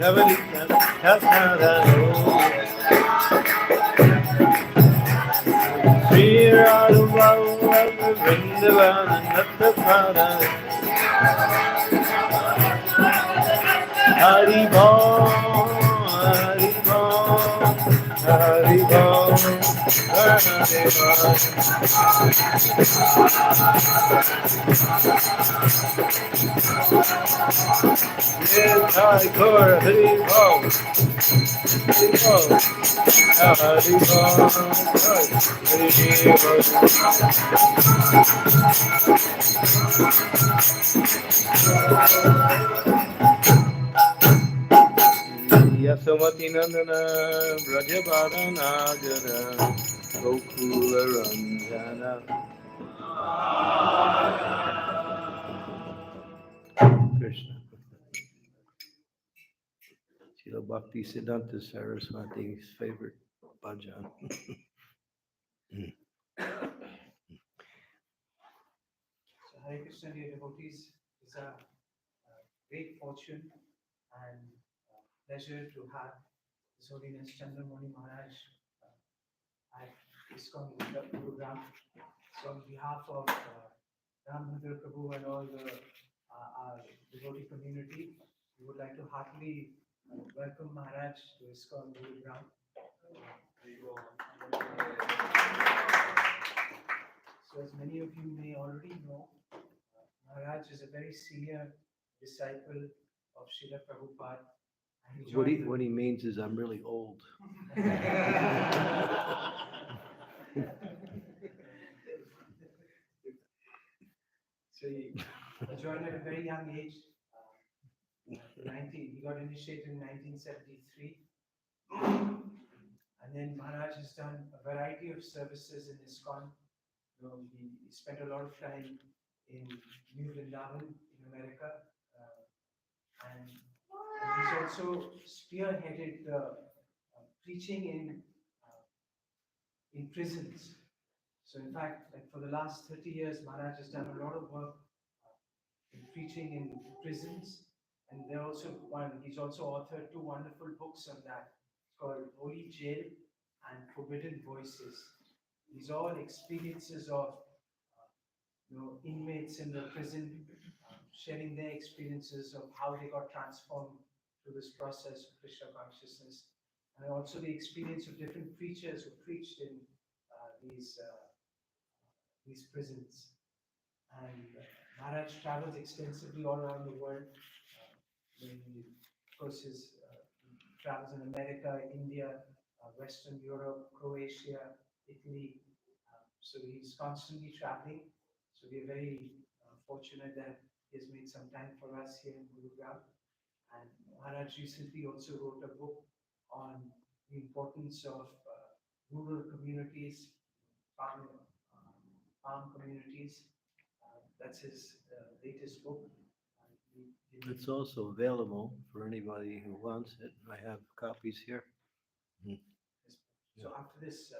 Sri Radha Vrindavan Natapara Hari Bom, Hari Bom, Hari Bom, Hari Bom. Yes, Hari Bom, Hari Bom, Hari Bom, Hari Bom, Yasomati Nandana Brajabadana Jana Gokula Ranjana Krishna. Srila Bhakti Siddhanta Saraswati's favorite bhajan. So Hare Krishna, dear devotees, it's a great fortune and pleasure to have His Holiness Chandramauli Maharaj at ISKCON Gurugram. So on behalf of Ramchandra Prabhu and all the our devotee community, we would like to heartily welcome Maharaj to ISKCON Gurugram. So as many of you may already know, Maharaj is a very senior disciple of Srila Prabhupada. What he means is I'm really old. So he joined at a very young age. 19. He got initiated in 1973. And then Maharaj has done a variety of services in ISKCON. He spent a lot of time in New Vrindavan in America. And he's also spearheaded preaching in prisons. So in fact, like for the last 30 years, Maharaj has done a lot of work in preaching in prisons. And he's also authored 2 wonderful books on that. It's called Holy Jail and Forbidden Voices. These are all experiences of inmates in the prison sharing their experiences of how they got transformed through this process of Krishna consciousness, and also the experience of different preachers who preached in these prisons. And Maharaj travels extensively all around the world. Of course, he travels in America, India, Western Europe, Croatia, Italy. So he's constantly traveling. So we're very fortunate that he has made some time for us here in Gurugram. And Maharaj recently also wrote a book on the importance of rural communities, farm communities. That's his latest book. It's also available for anybody who wants it. I have copies here. So after this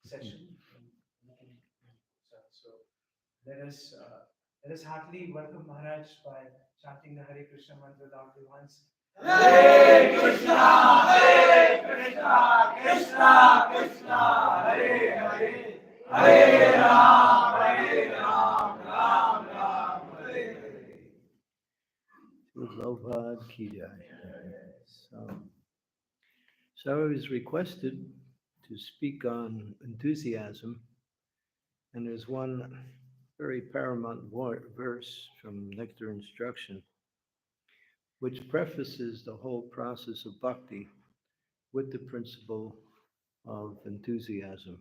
session, so let us heartily welcome Maharaj by chanting the Hare Krishna mantra loudly once. Hare Krishna, Krishna Krishna, Hare Hare, Hare Ram, Ram Ram, Hare Hare. Prabhupada ki jai. So I was requested to speak on enthusiasm, and there's one very paramount verse from Nectar Instruction, which prefaces the whole process of bhakti with the principle of enthusiasm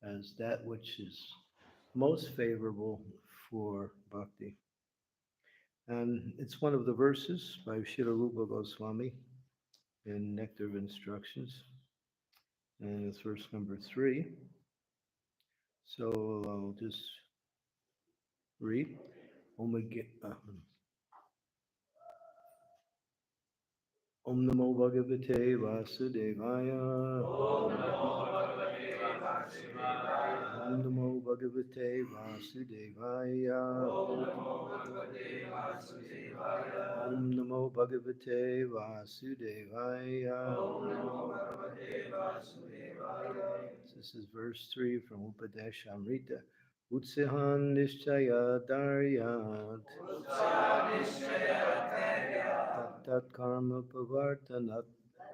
as that which is most favorable for bhakti. And it's one of the verses by Srila Rupa Goswami in Nectar of Instructions, and it's verse number 3. So I'll just read. Om Namo Bhagavate Vasudevaya. Om Namo Bhagavate Vasudevaya. Om Namo Bhagavate Vasudevaya. Om Namo Bhagavate Vasudevaya. Om Namo Bhagavate Vasudevaya. Om Namo Bhagavate Vasudevaya. This is verse 3 from Upadeshamrita. Utsahan Nishchaya Daryat. Utsanishchaya Dharya. Tat Karma Pavartanat.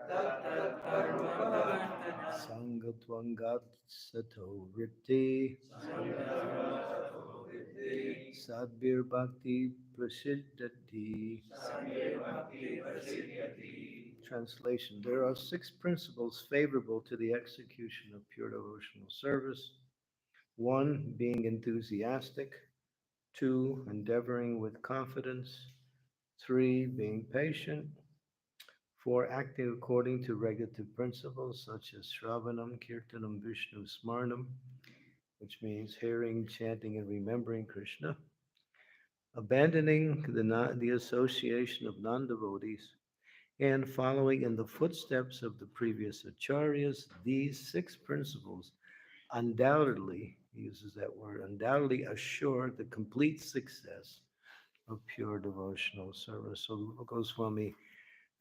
Tat Karma Bhavantana. Sangatvangat Sato Vritti. Sangatamato Vitti. Sadbir Bhakti Prasiddhati. Samir Bhakti Prasiddhati. Translation. There are 6 principles favorable to the execution of pure devotional service. 1, being enthusiastic. 2, endeavoring with confidence. 3, being patient. 4, acting according to regulative principles such as Shravanam, Kirtanam, Vishnu, Smarnam, which means hearing, chanting, and remembering Krishna. Abandoning the association of non-devotees and following in the footsteps of the previous acharyas. These 6 principles undoubtedly, he uses that word, undoubtedly assure the complete success of pure devotional service. So Rupa Goswami,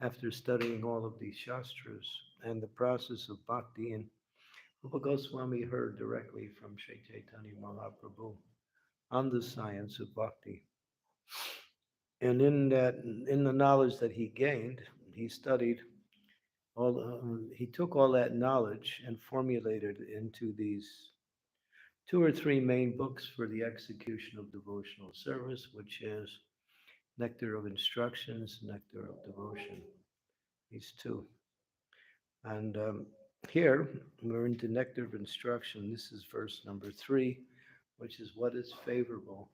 after studying all of these shastras and the process of bhakti, and Rupa Goswami heard directly from Sri Chaitanya Mahaprabhu on the science of bhakti. And in the knowledge that he gained, he studied he took all that knowledge and formulated it into these 2 or 3 main books for the execution of devotional service, which is Nectar of Instructions, Nectar of Devotion. These 2. And here we're into Nectar of Instruction. This is verse number 3, which is what is favorable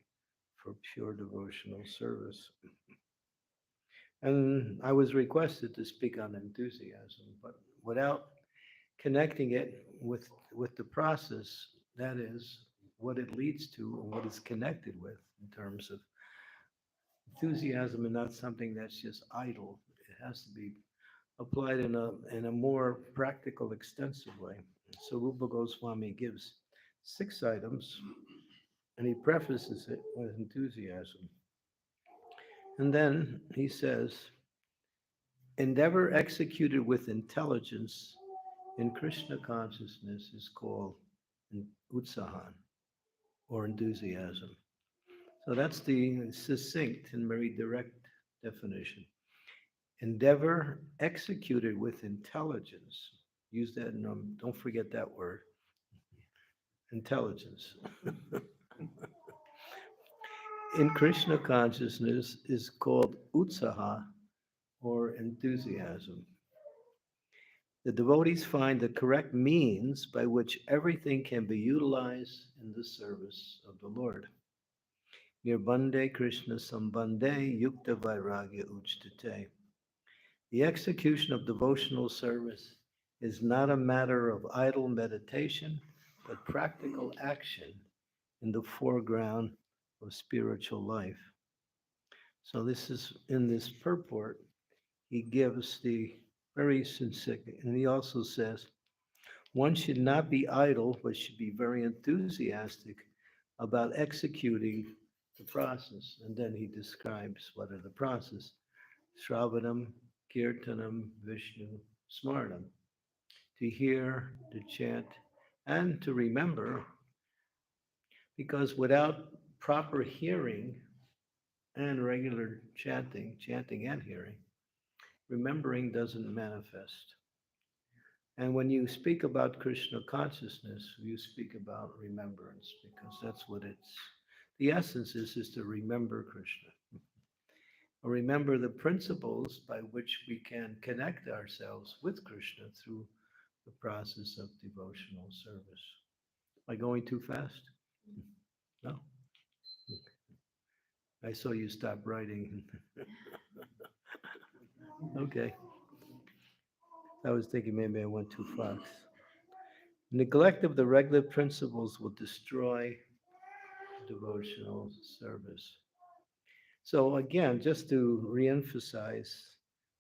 for pure devotional service. And I was requested to speak on enthusiasm, but without connecting it with the process, that is what it leads to and what it's connected with in terms of enthusiasm, and not something that's just idle. It has to be applied in a more practical, extensive way. So Rupa Goswami gives 6 items, and he prefaces it with enthusiasm. And then he says, endeavor executed with intelligence in Krishna consciousness is called utsahan, or enthusiasm. So that's the succinct and very direct definition. Endeavor executed with intelligence. Use that, don't forget that word. Intelligence. In Krishna consciousness is called utsaha, or enthusiasm. The devotees find the correct means by which everything can be utilized in the service of the Lord. Nirbande Krishna Sambande Yukta Vairagya Uchtate. The execution of devotional service is not a matter of idle meditation, but practical action in the foreground of spiritual life. So this is in this purport, he gives the very sincere, and he also says, one should not be idle, but should be very enthusiastic about executing the process. And then he describes what are the process. Shravanam, Kirtanam, Vishnu, Smarnam. To hear, to chant, and to remember, because without proper hearing and regular chanting and hearing, remembering doesn't manifest. And when you speak about Krishna consciousness, you speak about remembrance, because that's what the essence is to remember Krishna. Or remember the principles by which we can connect ourselves with Krishna through the process of devotional service. Am I going too fast? No? I saw you stop writing. Okay. I was thinking maybe I went too fast. Neglect of the regular principles will destroy devotional service. So again, just to reemphasize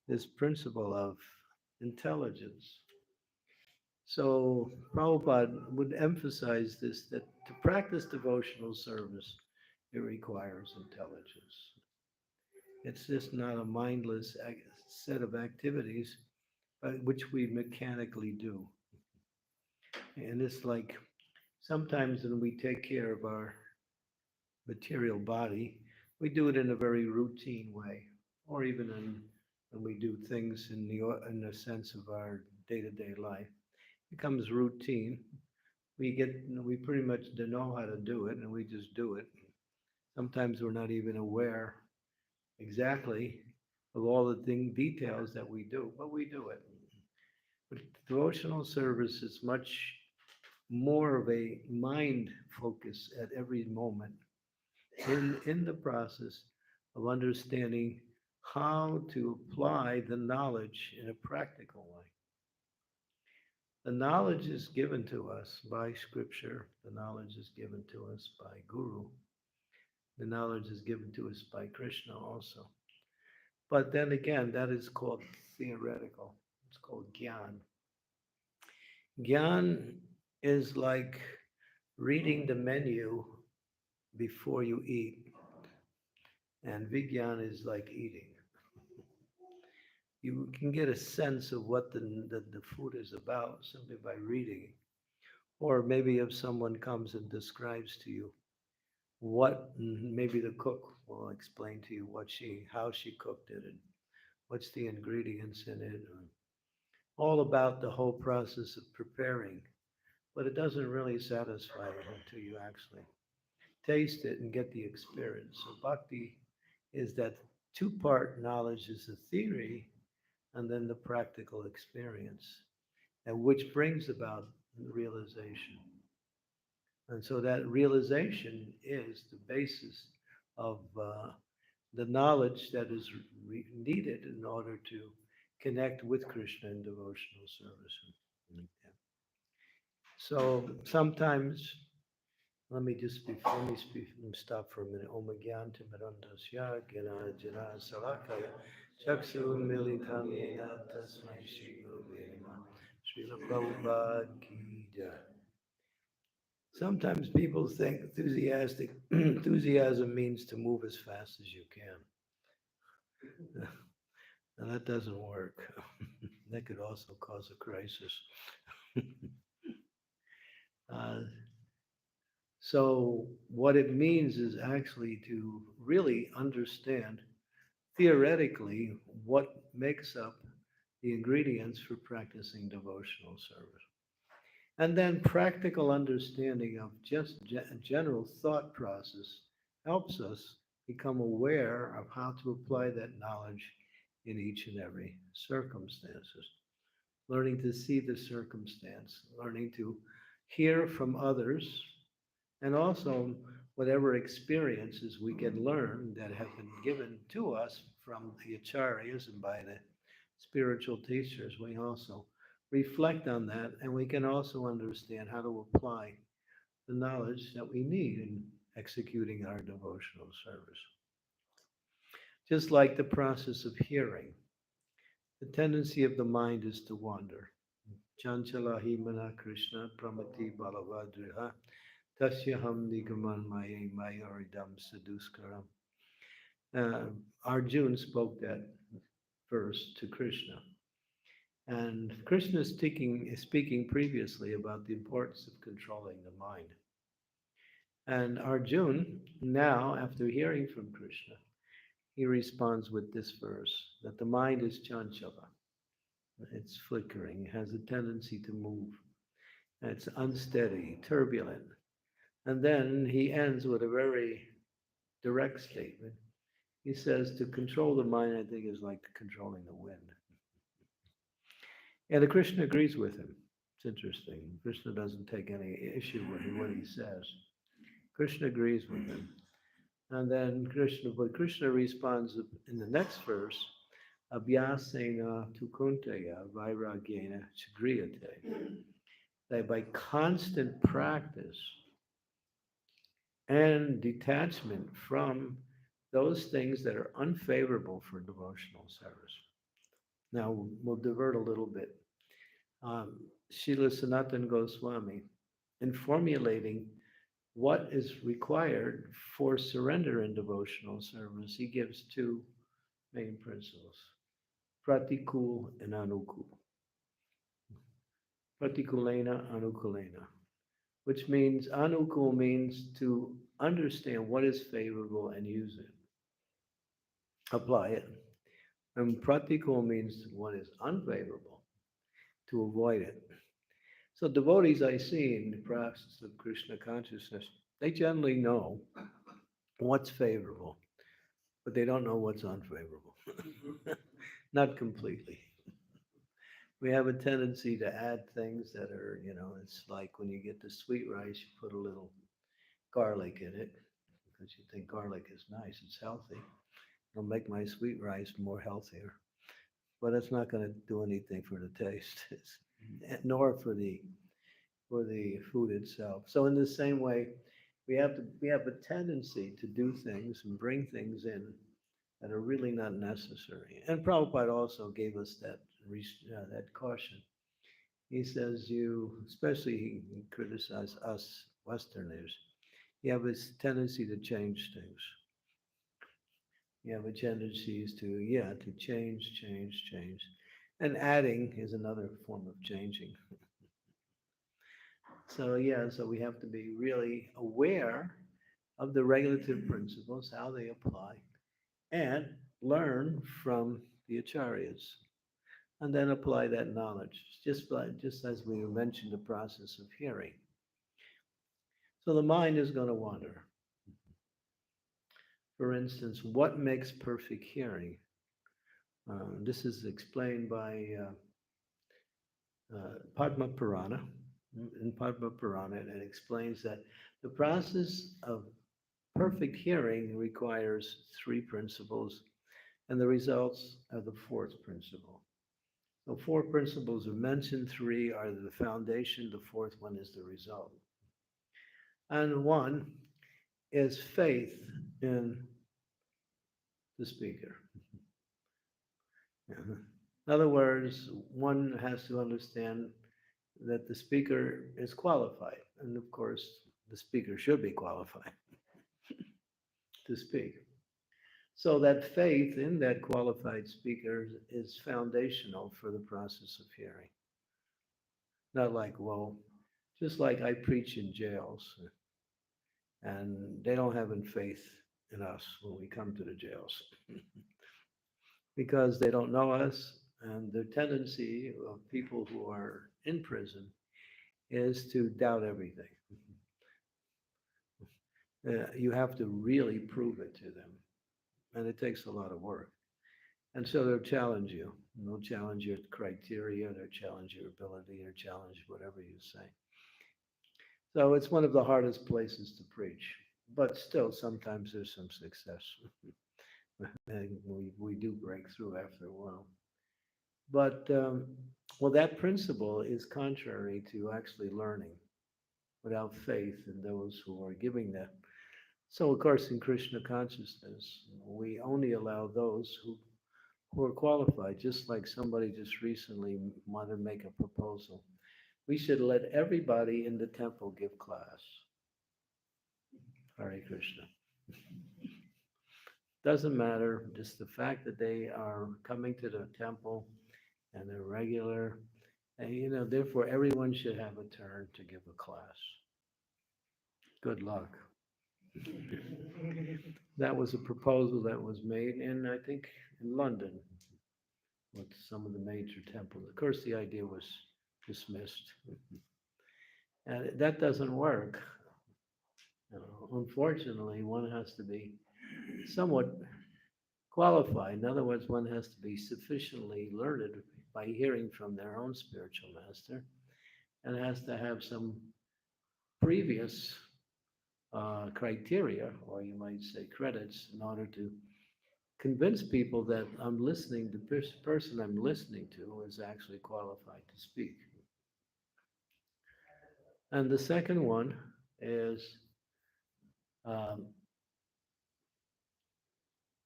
this principle of intelligence. So Prabhupada would emphasize this, that to practice devotional service, it requires intelligence. It's just not a mindless set of activities which we mechanically do. And it's like sometimes when we take care of our material body, we do it in a very routine way, or even when we do things in the sense of our day-to-day life. It becomes routine. We pretty much know how to do it, and we just do it. Sometimes we're not even aware exactly of all the details that we do, but we do it. But devotional service is much more of a mind focus at every moment in the process of understanding how to apply the knowledge in a practical way. The knowledge is given to us by scripture, the knowledge is given to us by Guru, the knowledge is given to us by Krishna also. But then again, that is called theoretical. It's called Gyan. Gyan is like reading the menu before you eat, and Vigyan is like eating. You can get a sense of what the food is about simply by reading it. Or maybe if someone comes and describes to you what, maybe the cook will explain to you how she cooked it and what's the ingredients in it, all about the whole process of preparing. But it doesn't really satisfy you until you actually taste it and get the experience. So bhakti is that two-part knowledge is the theory and then the practical experience, and which brings about realization. And so that realization is the basis of the knowledge that is needed in order to connect with Krishna in devotional service. Like that. So sometimes, let me stop for a minute. Om Gyanti Mirandasya Gina Jina Salakaya Chaksu Militam Yena Tasmai Shri Guru Namaha Srila Prabhupada Ki Jai. Sometimes people think enthusiasm means to move as fast as you can. And that doesn't work. That could also cause a crisis. uh, so, what it means is actually to really understand theoretically what makes up the ingredients for practicing devotional service. And then practical understanding of just general thought process helps us become aware of how to apply that knowledge in each and every circumstances. Learning to see the circumstance, learning to hear from others, and also whatever experiences we can learn that have been given to us from the acharyas and by the spiritual teachers, we also reflect on that, and we can also understand how to apply the knowledge that we need in executing our devotional service. Just like the process of hearing, the tendency of the mind is to wander. Chanchala himana Krishna pramati balavadriha tasyaham nigaman maye mayoridam saduskaram. Arjuna spoke that verse to Krishna. And Krishna is speaking previously about the importance of controlling the mind. And Arjuna, now, after hearing from Krishna, he responds with this verse that the mind is chanchala. It's flickering, it has a tendency to move. It's unsteady, turbulent. And then he ends with a very direct statement. He says to control the mind, I think, is like controlling the wind. And the Krishna agrees with him. It's interesting. Krishna doesn't take any issue with what he says. Krishna agrees with him. And then Krishna responds in the next verse, Abhyasena tukuntaya vairagena chagriyate. That by constant practice and detachment from those things that are unfavorable for devotional service. Now, we'll divert a little bit. Srila Sanatana Goswami in formulating what is required for surrender in devotional service. He gives two main principles: pratikul and anukul. Pratikulena, anukulena, which means anukul means to understand what is favorable and use it, apply it. And pratikul means what is unfavorable, to avoid it. So devotees I see in the practice of Krishna consciousness, they generally know what's favorable, but they don't know what's unfavorable. Not completely. We have a tendency to add things that are, it's like when you get the sweet rice, you put a little garlic in it because you think garlic is nice, it's healthy. It'll make my sweet rice more healthier, but it's not going to do anything for the taste, nor for the food itself. So in the same way, we have a tendency to do things and bring things in that are really not necessary. And Prabhupada also gave us that caution. He says especially he criticized us Westerners, you have this tendency to change things. You have a tendency to change. And adding is another form of changing. So we have to be really aware of the regulative principles, how they apply, and learn from the acharyas, and then apply that knowledge, just as we mentioned the process of hearing. So the mind is going to wander. For instance, what makes perfect hearing? This is explained by Padma Purana. In Padma Purana, it explains that the process of perfect hearing requires three principles, and the results are the fourth principle. So four principles are mentioned, three are the foundation, the fourth one is the result. And one is faith in the speaker. In other words, one has to understand that the speaker is qualified. And of course, the speaker should be qualified to speak. So that faith in that qualified speaker is foundational for the process of hearing. Not like, well, just like I preach in jails, and they don't have any faith in us when we come to the jails because they don't know us, and the tendency of people who are in prison is to doubt everything. You have to really prove it to them, and it takes a lot of work. And so they'll challenge you. They'll challenge your criteria, they'll challenge your ability, they'll challenge whatever you say. So it's one of the hardest places to preach, but still sometimes there's some success. And we do break through after a while. But, well, that principle is contrary to actually learning without faith in those who are giving that. So, of course, in Krishna consciousness, we only allow those who are qualified, just like somebody just recently wanted to make a proposal. We should let everybody in the temple give class. Hare Krishna. Doesn't matter, just the fact that they are coming to the temple and they're regular, and therefore everyone should have a turn to give a class. Good luck. That was a proposal that was made in, I think, in London with some of the major temples. Of course, the idea was dismissed. And that doesn't work. Unfortunately, one has to be somewhat qualified. In other words, one has to be sufficiently learned by hearing from their own spiritual master and has to have some previous criteria, or you might say credits, in order to convince people that the person I'm listening to is actually qualified to speak. And the second one is um,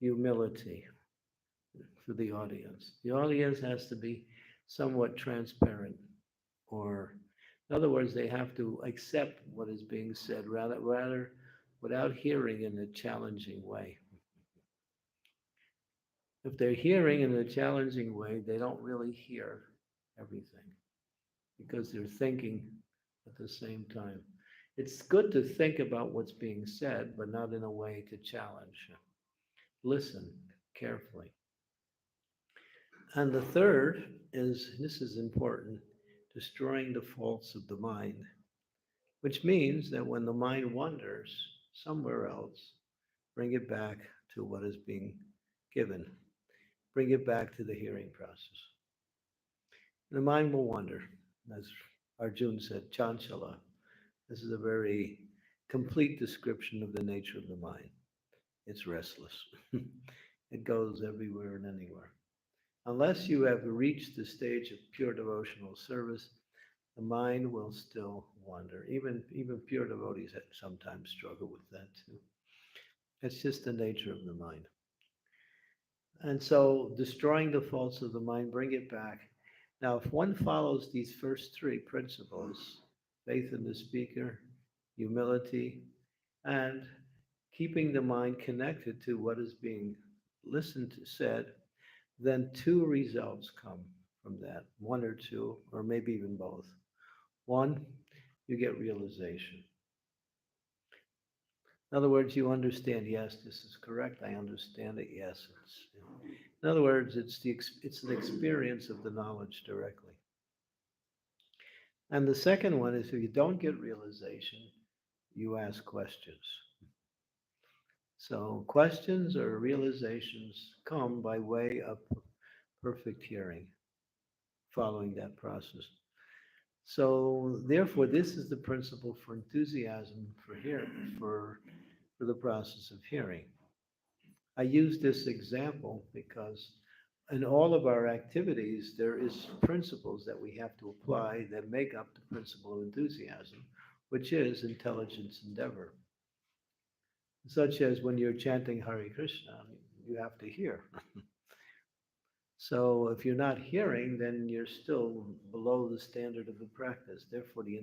humility for the audience. The audience has to be somewhat transparent or in other words, they have to accept what is being said rather without hearing in a challenging way. If they're hearing in a challenging way, they don't really hear everything because they're thinking at the same time. It's good to think about what's being said, but not in a way to challenge. Listen carefully. And the third is this is important destroying the faults of the mind, which means that when the mind wanders somewhere else, bring it back to what is being given, bring it back to the hearing process. The mind will wander, as Arjun said, chanchala. This is a very complete description of the nature of the mind. It's restless. It goes everywhere and anywhere. Unless you have reached the stage of pure devotional service, the mind will still wander. Even pure devotees sometimes struggle with that too. It's just the nature of the mind. And so destroying the faults of the mind, bring it back. Now, if one follows these first three principles, faith in the speaker, humility, and keeping the mind connected to what is being listened to, said, then two results come from that, one or two, or maybe even both. One, you get realization. In other words, you understand, yes, this is correct. I understand it. Yes, it's. In other words, it's an experience of the knowledge directly. And the second one is if you don't get realization, you ask questions. So questions or realizations come by way of perfect hearing, following that process. So therefore, this is the principle for enthusiasm for hearing, for the process of hearing. I use this example because in all of our activities, there is principles that we have to apply that make up the principle of enthusiasm, which is intelligence endeavor. Such as when you're chanting Hare Krishna, you have to hear. So if you're not hearing, then you're still below the standard of the practice. Therefore, the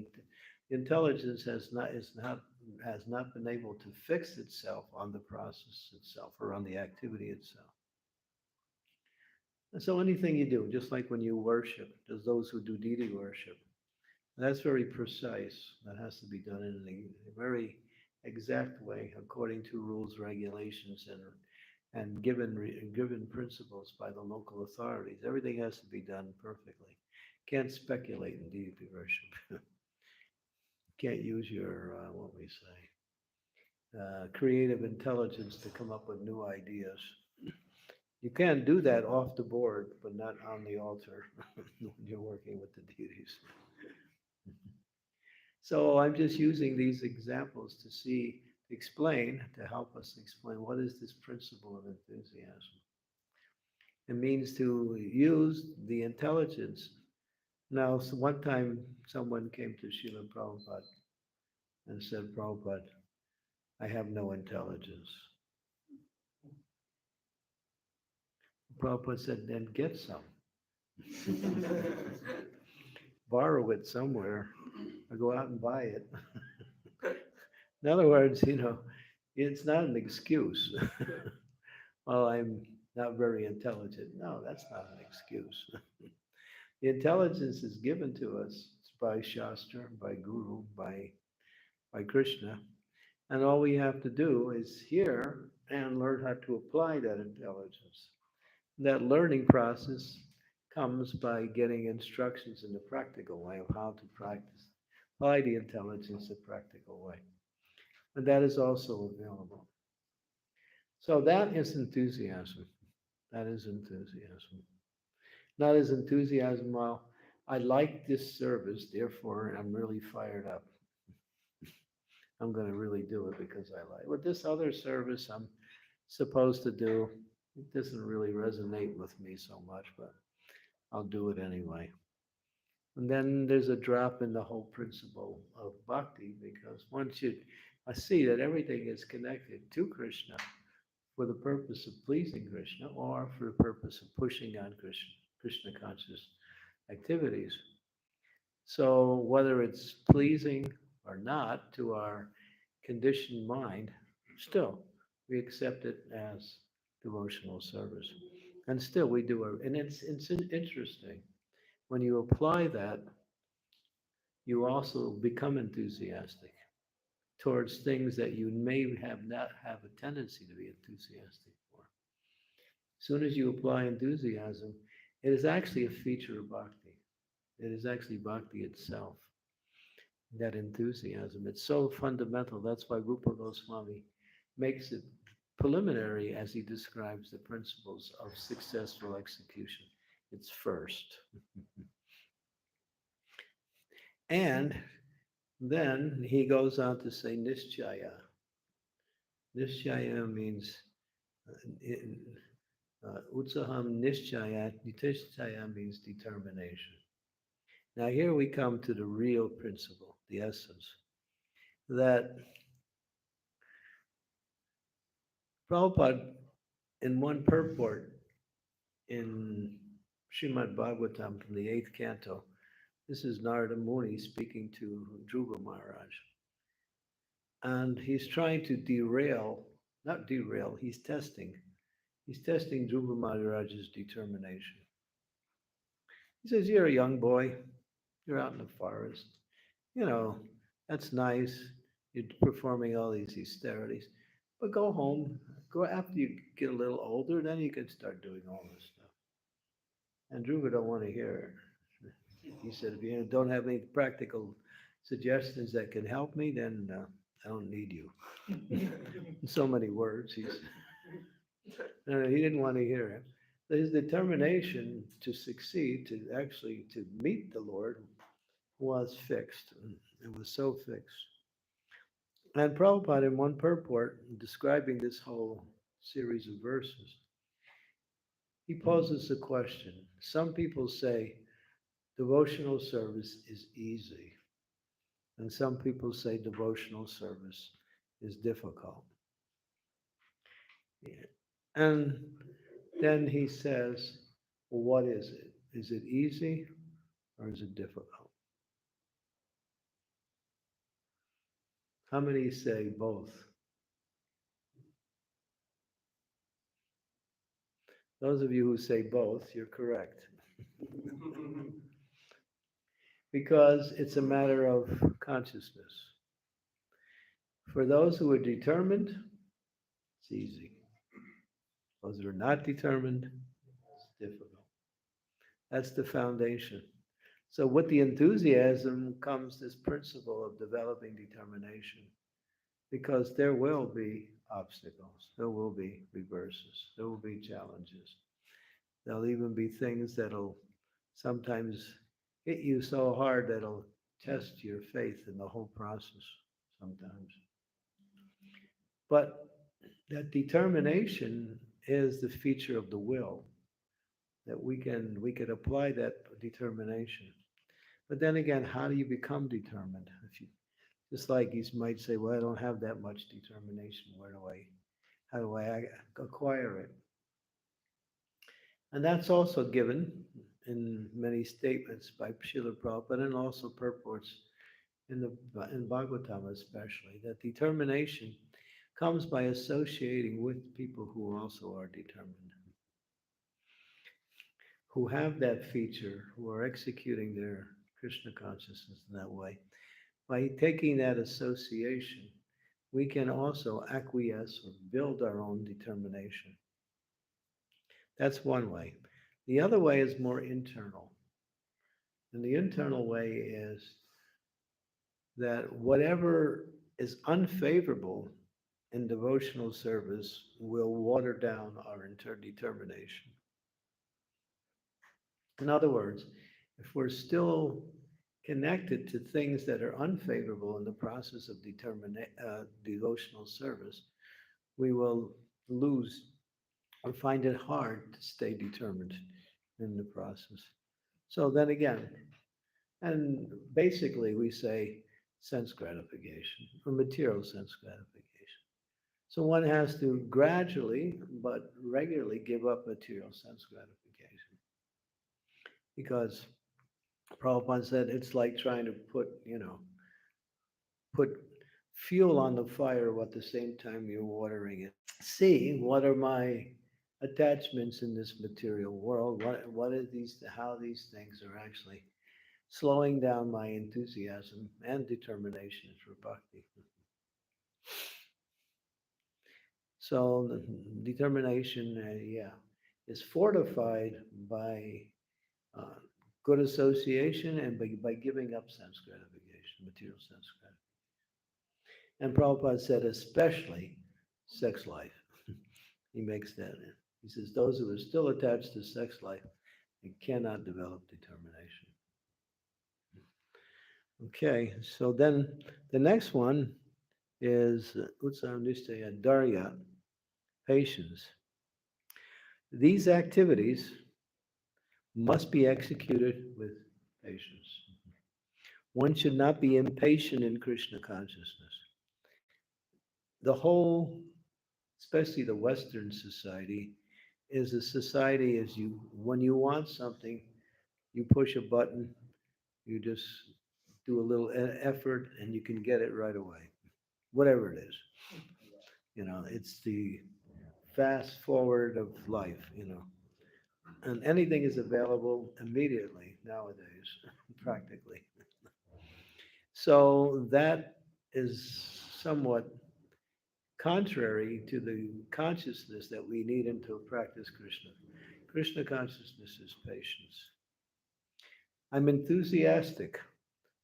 intelligence has not been able to fix itself on the process itself or on the activity itself. And so anything you do, just like when you worship, there's those who do deity worship. That's very precise. That has to be done in a very exact way, according to rules, regulations, and given principles by the local authorities. Everything has to be done perfectly. Can't speculate in deity worship. Can't use your what we say creative intelligence to come up with new ideas. You can do that off the board, but not on the altar when you're working with the deities. So I'm just using these examples to explain, to help us explain what is this principle of enthusiasm. It means to use the intelligence. Now, one time someone came to Srila Prabhupada and said, Prabhupada, I have no intelligence. Prabhupada said, then get some. Borrow it somewhere or go out and buy it. In other words, it's not an excuse. Well, I'm not very intelligent. No, that's not an excuse. The intelligence is given to us by Shastra, by Guru, by Krishna. And all we have to do is hear and learn how to apply that intelligence. That learning process comes by getting instructions in the practical way of how to practice, apply the intelligence the practical way. And that is also available. So that is enthusiasm. That is enthusiasm. Not as enthusiasm, well, I like this service, therefore I'm really fired up. I'm going to really do it because I like it. With this other service I'm supposed to do, it doesn't really resonate with me so much, but I'll do it anyway. And then there's a drop in the whole principle of bhakti because once you I see that everything is connected to Krishna for the purpose of pleasing Krishna or for the purpose of pushing on Krishna conscious activities. So whether it's pleasing or not to our conditioned mind, still we accept it as devotional service. And still we do it. And it's interesting. When you apply that, you also become enthusiastic towards things that you may have not have a tendency to be enthusiastic for. As soon as you apply enthusiasm, it is actually a feature of bhakti. It is actually bhakti itself, that enthusiasm. It's so fundamental. That's why Rupa Goswami makes it preliminary as he describes the principles of successful execution. It's first. And then he goes on to say nischaya. Nischaya means utsaham nischaya. Nischaya means determination. Now here we come to the real principle, the essence, that Prabhupada in one purport in Srimad Bhagavatam from the eighth canto, this is Narada Muni speaking to Dhruva Maharaj. And he's trying to not derail, he's testing. He's testing Dhruva Maharaj's determination. He says, "You're a young boy, you're out in the forest. You know, that's nice. You're performing all these austerities. But go home. Go after you get a little older, then you can start doing all this stuff." And Dhruva don't want to hear it. He said, "If you don't have any practical suggestions that can help me, then I don't need you." In so many words, he didn't want to hear it. His determination to succeed, to actually to meet the Lord, was fixed. It was so fixed. And Prabhupada, in one purport, describing this whole series of verses, he poses the question. Some people say devotional service is easy, and some people say devotional service is difficult. Yeah. And then he says, well, what is it? Is it easy or is it difficult? How many say both? Those of you who say both, you're correct. Because it's a matter of consciousness. For those who are determined, it's easy. Those who are not determined, it's difficult. That's the foundation. So with the enthusiasm comes this principle of developing determination, because there will be obstacles, there will be reverses, there will be challenges. There'll even be things that'll sometimes hit you so hard that it'll test your faith in the whole process sometimes. But that determination is the feature of the will, that we could apply that determination. But then again, how do you become determined? If you, just like you might say, well, I don't have that much determination. How do I acquire it? And that's also given in many statements by Srila Prabhupada and also purports in Bhagavatam especially, that determination comes by associating with people who also are determined, who have that feature, who are executing their Krishna consciousness in that way. By taking that association, we can also acquiesce or build our own determination. That's one way. The other way is more internal. And the internal way is that whatever is unfavorable in devotional service will water down our determination. In other words, if we're still connected to things that are unfavorable in the process of devotional service, we will lose or find it hard to stay determined in the process. So then again, and basically we say sense gratification or material sense gratification. So one has to gradually but regularly give up material sense gratification, because Prabhupada said it's like trying to put fuel on the fire at the same time you're watering it. See, what are my attachments in this material world? What are these? How these things are actually slowing down my enthusiasm and determination for bhakti. So the determination, yeah, is fortified by uh, good association and by giving up sense gratification, material sense gratification. And Prabhupada said, especially sex life. He makes that in. He says, those who are still attached to sex life, they cannot develop determination. Okay, so then the next one is Utsamnistaya Darya, patience. These activities must be executed with patience. One should not be impatient in Krishna consciousness. The whole, especially the Western society, is a society as you when you want something, you push a button, you just do a little effort, and you can get it right away, whatever it is. It's the fast forward of life. And anything is available immediately nowadays, practically. So that is somewhat contrary to the consciousness that we need to practice Krishna. Krishna consciousness is patience. I'm enthusiastic.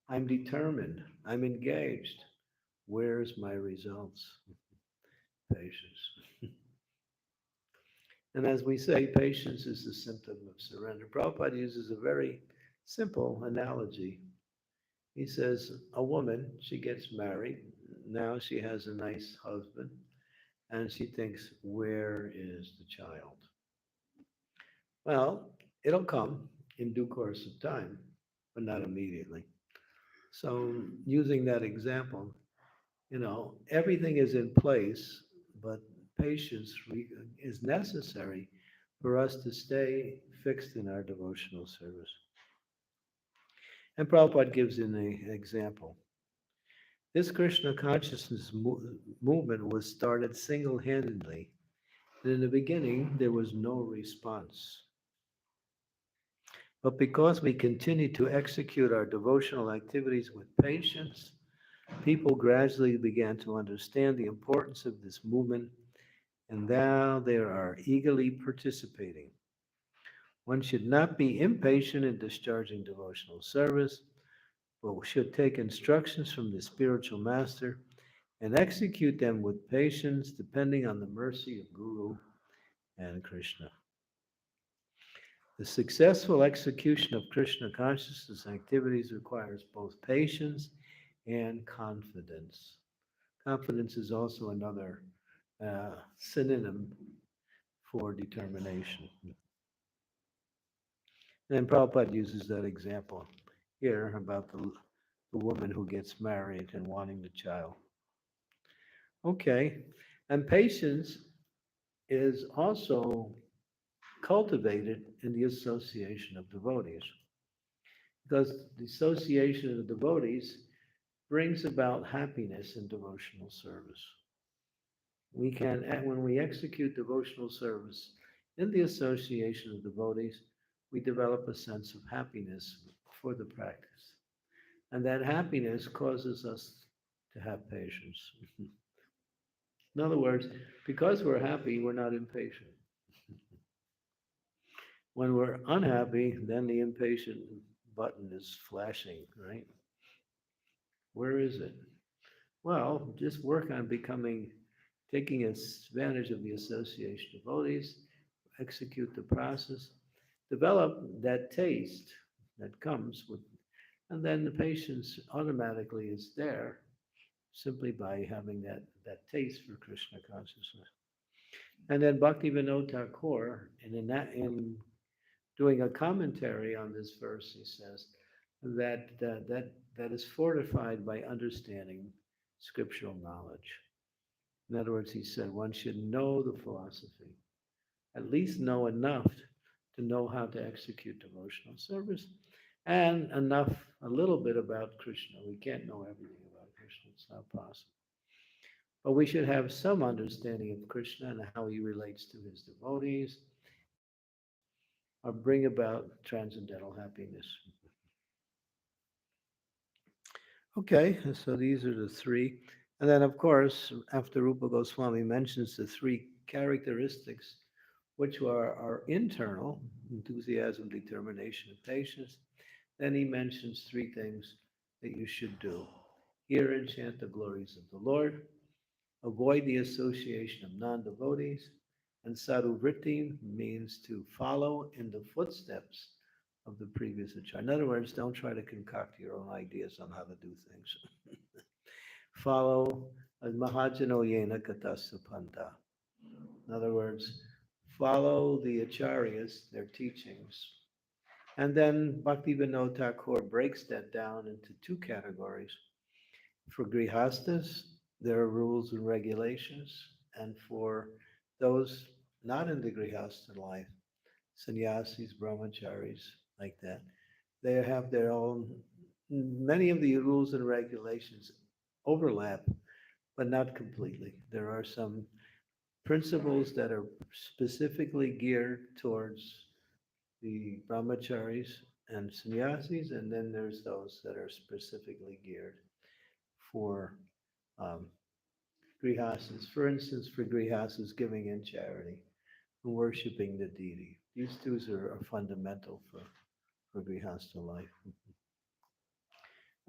I'm determined. I'm engaged. Where's my results? Patience. And as we say, patience is the symptom of surrender. Prabhupada uses a very simple analogy. He says, a woman, she gets married. Now she has a nice husband. And she thinks, where is the child? Well, it'll come in due course of time, but not immediately. So, using that example, everything is in place, but patience is necessary for us to stay fixed in our devotional service. And Prabhupada gives an example. This Krishna consciousness movement was started single handedly. And in the beginning, there was no response. But because we continue to execute our devotional activities with patience, people gradually began to understand the importance of this movement, and now they are eagerly participating. One should not be impatient in discharging devotional service, but should take instructions from the spiritual master and execute them with patience, depending on the mercy of Guru and Krishna. The successful execution of Krishna consciousness activities requires both patience and confidence. Confidence is also another synonym for determination. And Prabhupada uses that example here about the woman who gets married and wanting the child. Okay, and patience is also cultivated in the association of devotees, because the association of the devotees brings about happiness in devotional service. When we execute devotional service in the association of devotees, we develop a sense of happiness for the practice. And that happiness causes us to have patience. In other words, because we're happy, we're not impatient. When we're unhappy, then the impatient button is flashing, right? Where is it? Well, just work on taking advantage of the association of devotees, execute the process, develop that taste that comes with, and then the patience automatically is there simply by having that taste for Krishna consciousness. And then Bhaktivinoda Thakur, in doing a commentary on this verse, he says that is fortified by understanding scriptural knowledge. In other words, he said one should know the philosophy, at least know enough to know how to execute devotional service, and a little bit about Krishna. We can't know everything about Krishna, it's not possible. But we should have some understanding of Krishna and how he relates to his devotees, or bring about transcendental happiness. Okay, so these are the three. And then, of course, after Rupa Goswami mentions the three characteristics, which are our internal enthusiasm, determination, and patience, then he mentions three things that you should do: hear and chant the glories of the Lord, avoid the association of non devotees, and sadhuvritti means to follow in the footsteps of the previous acharya. In other words, don't try to concoct your own ideas on how to do things. Follow as Mahajano Yena Katasa Panta. In other words, follow the acharyas, their teachings. And then Bhaktivinoda Thakur breaks that down into two categories. For grihastas, there are rules and regulations, and for those not in the grihasta life, sannyasis, brahmacharis, like that, they have their own, many of the rules and regulations overlap, but not completely. There are some principles that are specifically geared towards the brahmacharis and sannyasis, and then there's those that are specifically geared for um, grihasas. For instance, for grihasas, giving in charity and worshiping the deity. These two are fundamental for grihasta life.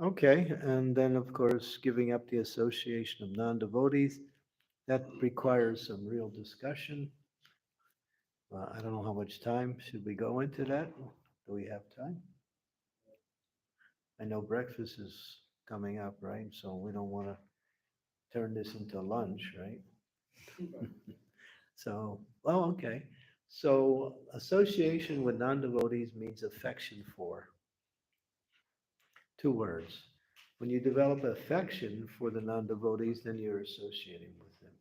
Okay, and then of course, giving up the association of non devotees. That requires some real discussion. I don't know how much time. Should we go into that? Do we have time? I know breakfast is coming up, right? So we don't want to turn this into lunch, right? So, well, okay. So, association with non devotees means affection for. Two words. When you develop affection for the non devotees, then you're associating with them.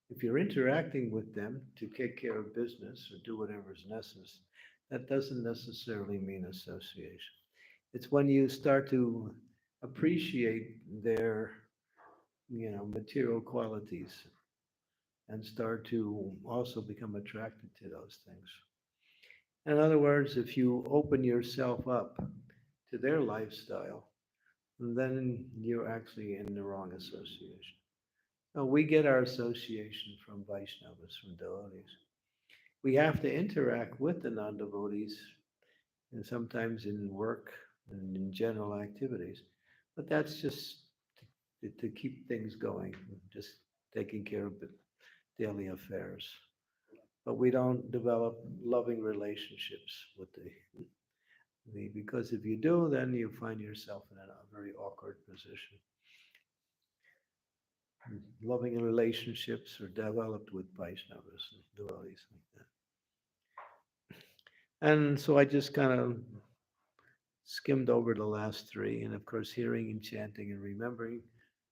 If you're interacting with them to take care of business or do whatever is necessary, that doesn't necessarily mean association. It's when you start to appreciate their, material qualities and start to also become attracted to those things. In other words, if you open yourself up to their lifestyle, then you're actually in the wrong association. Now, we get our association from Vaishnavas, from devotees. We have to interact with the non devotees, and sometimes in work and in general activities. But that's just to keep things going, just taking care of the daily affairs. But we don't develop loving relationships with the because if you do, then you find yourself in a very awkward position. Loving relationships are developed with Vaishnavas and devotees like that. And so I just kind of skimmed over the last three, and of course, hearing and chanting and remembering,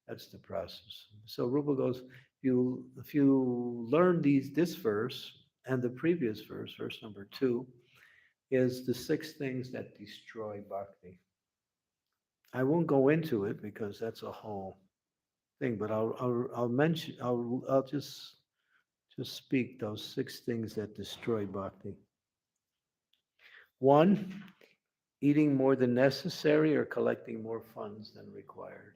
that's the process. So Rupa goes, if you learn this verse and the previous verse, verse number 2, is the 6 things that destroy bhakti. I won't go into it because that's a whole thing, but I'll mention I'll just speak those 6 things that destroy bhakti. 1, eating more than necessary or collecting more funds than required.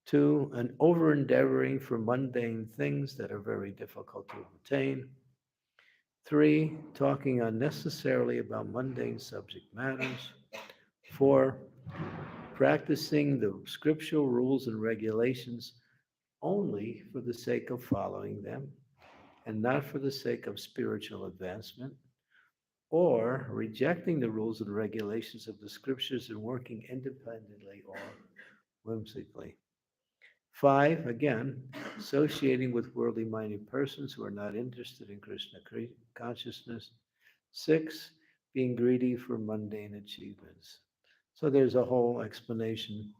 2, an over endeavoring for mundane things that are very difficult to obtain. 3, talking unnecessarily about mundane subject matters. 4, practicing the scriptural rules and regulations only for the sake of following them and not for the sake of spiritual advancement, or rejecting the rules and regulations of the scriptures and working independently or whimsically. 5, again, associating with worldly minded persons who are not interested in Krishna consciousness. 6, being greedy for mundane achievements. So there's a whole explanation.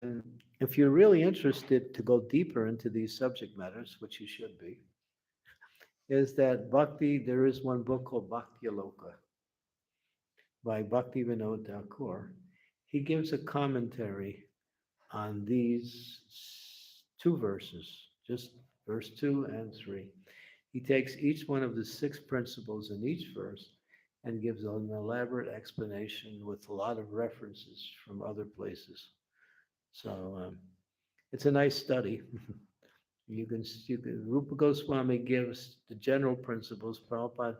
And if you're really interested to go deeper into these subject matters, which you should be, is that Bhakti, there is one book called Bhakti Aloka. by Bhaktivinoda Thakur. He gives a commentary on these two verses, just verse 2 and 3. He takes each one of the six principles in each verse and gives an elaborate explanation with a lot of references from other places. So it's a nice study. Rupa Goswami gives the general principles. Prabhupada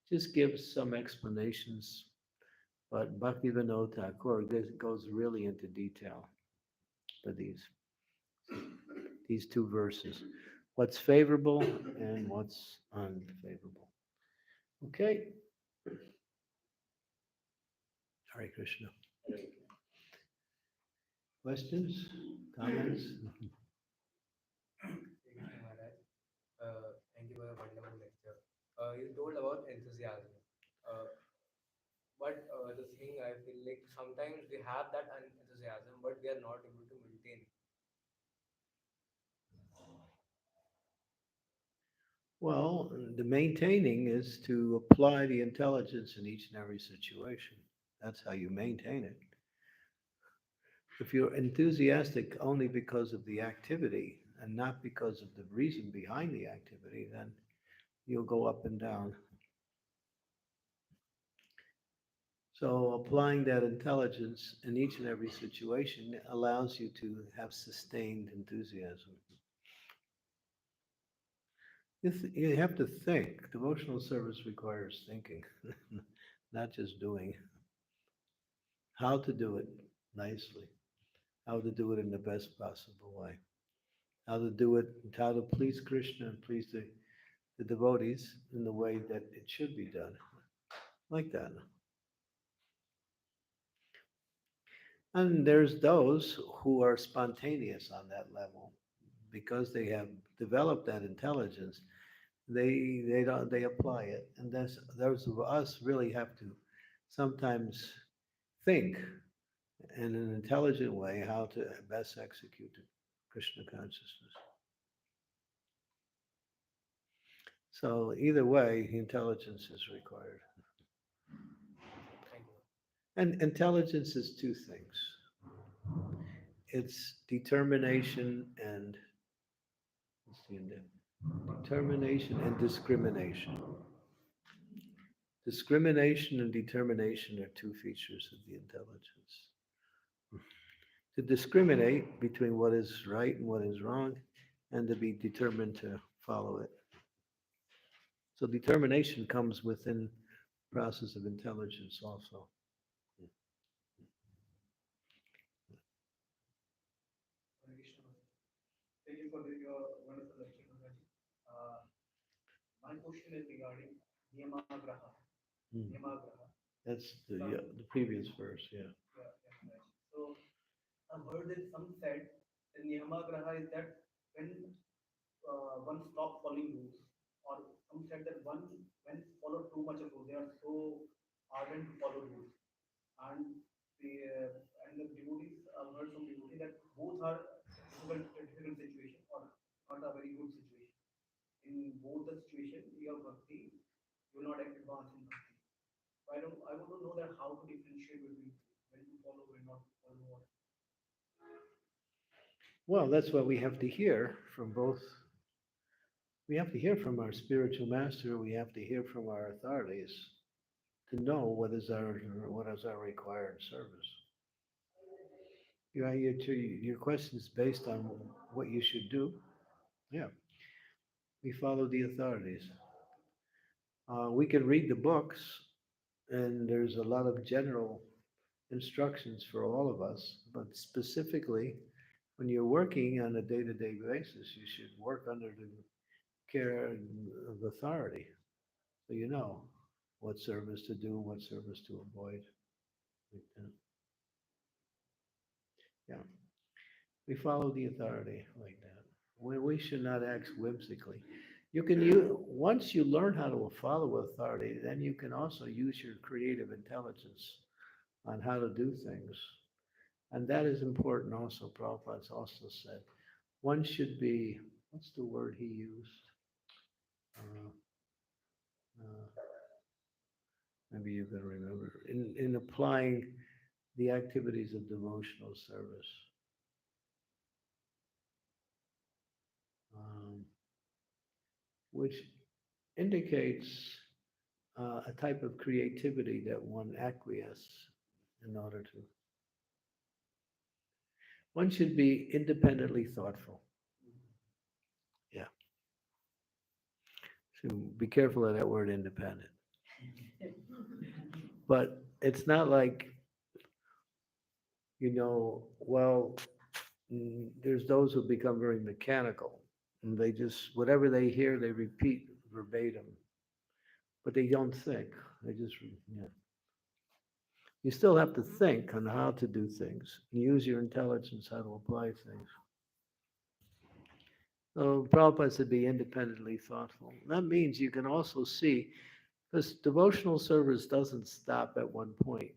just gives some explanations, but Bhaktivinoda Thakur goes really into detail for these two verses. What's favorable and what's unfavorable. Okay. Hare Krishna. Questions? Comments? Krishna Maharaj, thank you for a wonderful lecture. You told about enthusiasm, uh, but the thing I feel like sometimes we have that enthusiasm, but we are not able to maintain. Well, the maintaining is to apply the intelligence in each and every situation. That's how you maintain it. If you're enthusiastic only because of the activity and not because of the reason behind the activity, then you'll go up and down. So applying that intelligence in each and every situation allows you to have sustained enthusiasm. You have to think. Devotional service requires thinking, not just doing. How to do it nicely, how to do it in the best possible way, how to do it, how to please Krishna and please the devotees in the way that it should be done, like that. And there's those who are spontaneous on that level because they have developed that intelligence. They apply it, and those of us really have to sometimes think in an intelligent way how to best execute Krishna consciousness. So either way, intelligence is required. Thank you. And intelligence is two things. It's determination and what's the determination and discrimination. Discrimination and determination are two features of the intelligence. To discriminate between what is right and what is wrong, and to be determined to follow it. So determination comes within the process of intelligence also. Hare Krishna. Thank you for your wonderful lecture, Maharaj. Uh, my question is regarding Niyamagraha. Hmm. Niyamagraha. That's Some, the previous verse, yeah. yeah, Maharaj. So I've heard that some said that Niyamagraha is that when one stop following rules, or some said that one when follow too much of rules, they are so ardent to follow rules, and the devotees, I've heard some devotees that both are difficult situation or not a very good situation. In both the situation, your bhakti will not advance in bhakti. So I want to know that how to differentiate between when to follow, when not to follow. What. Well, that's what we have to hear from both. We have to hear from our spiritual master. We have to hear from our authorities to know what is our required service. Your question is based on what you should do. Yeah, we follow the authorities. We can read the books, and there's a lot of general instructions for all of us, but specifically, when you're working on a day-to-day basis, you should work under the care of authority. So you know what service to do, what service to avoid. Like that. Yeah, we follow the authority like that. We should not act whimsically. Once you learn how to follow authority, then you can also use your creative intelligence on how to do things. And that is important also. Prabhupada's also said one should be, what's the word he used? Uh, uh, Maybe you can remember. In applying the activities of devotional service, um, which indicates a type of creativity that one acquiesce in order to. One should be independently thoughtful. Yeah. So be careful of that word independent. But it's not like, well, there's those who become very mechanical. And they just, whatever they hear, they repeat verbatim. But they don't think. They just, yeah. You still have to think on how to do things. Use your intelligence how to apply things. So Prabhupada said be independently thoughtful. That means you can also see, because devotional service doesn't stop at one point.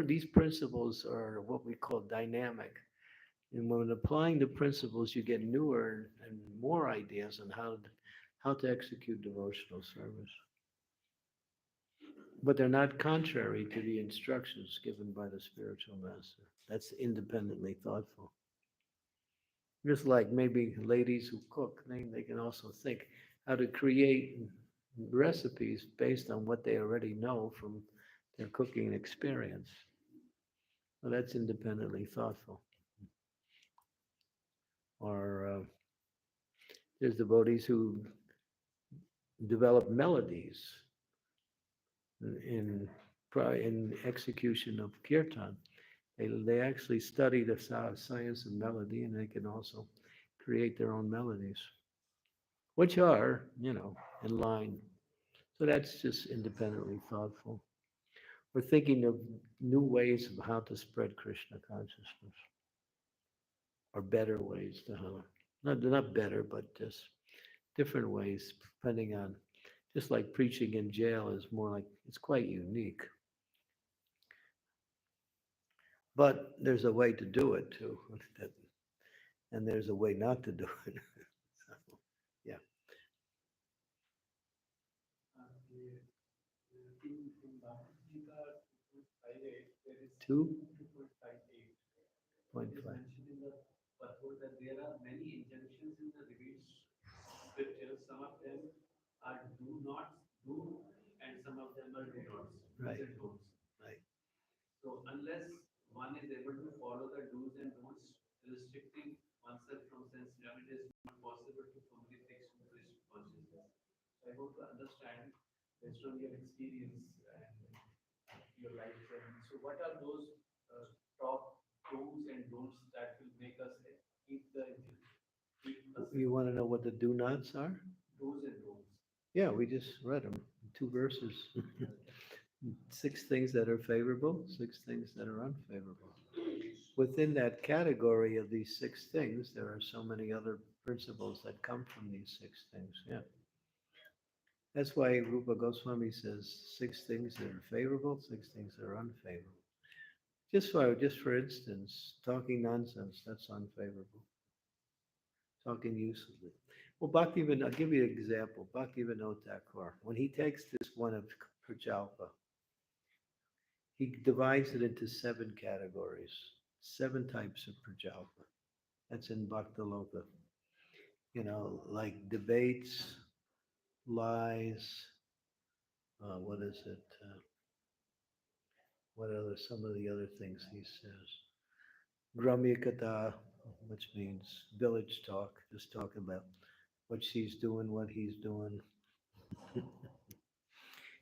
These principles are what we call dynamic. And when applying the principles, you get newer and more ideas on how to execute devotional service. But they're not contrary to the instructions given by the spiritual master. That's independently thoughtful. Just like maybe ladies who cook, they can also think how to create recipes based on what they already know from their cooking experience. Well, that's independently thoughtful. Or there's devotees who develop melodies in in execution of kirtan. They actually study the science of melody, and they can also create their own melodies, which are, in line. So that's just independently thoughtful. We're thinking of new ways of how to spread Krishna consciousness, or better ways to how. Not better, but just different ways, depending on. Just like preaching in jail is more like it's quite unique. But there's a way to do it too, and there's a way not to do it. So, yeah. In Bhagavad Gita 2.58, there is 2.58. 2.58. It is mentioned in the purport that there are many injunctions in the revealed scriptures. Some of them are do not do, and some of them are do nots, do's Right. and don'ts. Right. So unless one is able to follow the do's and don'ts, restricting oneself from sense damage, it is not possible to fully fix Krishna consciousness. So I hope to understand based on your experience and your life journey. So what are those top do's and don'ts that will make us keep us You want to know what the do nots are? do's and don'ts? Yeah, we just read them. 2 verses. 6 things that are favorable, 6 things that are unfavorable. Within that category of these 6 things, there are so many other principles that come from these 6 things. Yeah. That's why Rupa Goswami says 6 things that are favorable, 6 things that are unfavorable. Just for instance, talking nonsense, that's unfavorable. Talking uselessly. Well, I'll give you an example. Bhaktivinoda Thakur, when he takes this one of Prajalpa, he divides it into 7 categories, 7 types of Prajalpa. That's in Bhaktaloka. Like debates, lies, what is it? What are some of the other things he says? Gramyakata, which means village talk, just talking about what she's doing, what he's doing.